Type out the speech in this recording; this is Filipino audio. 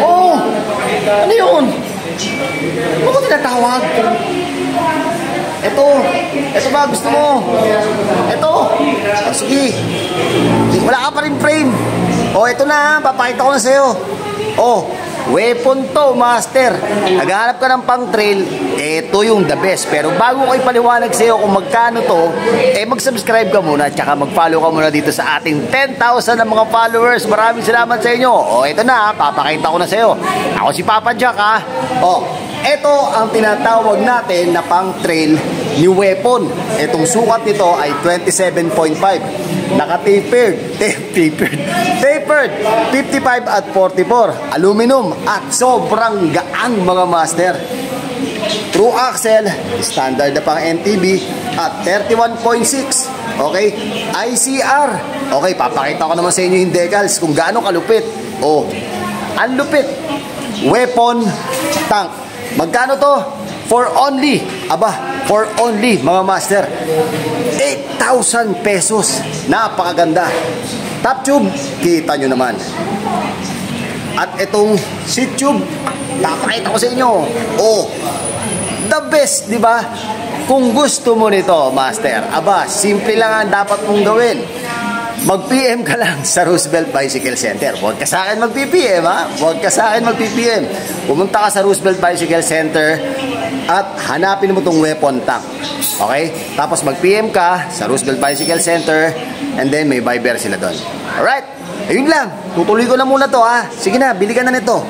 Oh! Ano yun? Ano ko tinatawag? Ito ba gusto mo? Ito. Oh, sige. Wala ka pa rin frame. Oh, ito na, papakita ko na sa'yo. Oh, weapon to, master. Naghahanap ka ng pang trail, ito yung the best. Pero bago ko ipaliwanag sa'yo kung magkano to, mag-subscribe ka muna, tsaka mag-follow ka muna dito sa ating 10,000 na mga followers. Maraming salamat sa inyo. Oh, ito na, papakita ko na sa'yo. Ako si Papa Jack, ha. Oh, ito ang tinatawag natin na pang trail ni weapon. Itong sukat nito ay 27.5. Naka-tapered 55 at 44. Aluminum at sobrang gaan, mga master. True axle, standard na pang NTB at 31.6. Okay, ICR. Okay, papakita ko naman sa inyo yung decals kung gaano kalupit. Oh, ang lupit. Weapon tank. Magkano to? For only, mga master, 8,000 pesos. Napakaganda. Top tube, kita nyo naman. At itong seat tube, napakita ko sa inyo. Oh, the best, di ba? Kung gusto mo nito, master, simple lang ang dapat mong gawin. Mag-PM ka lang sa Roosevelt Bicycle Center. Huwag ka sa akin mag-PPM, ha? Huwag ka sa akin mag-PPM. Pumunta ka sa Roosevelt Bicycle Center at hanapin mo tong weapon tank. Okay? Tapos mag-PM ka sa Roosevelt Bicycle Center and then may Viber sila doon. Alright? Ayun lang. Tutuloy ko na muna to, ha? Sige na, bili ka na nito.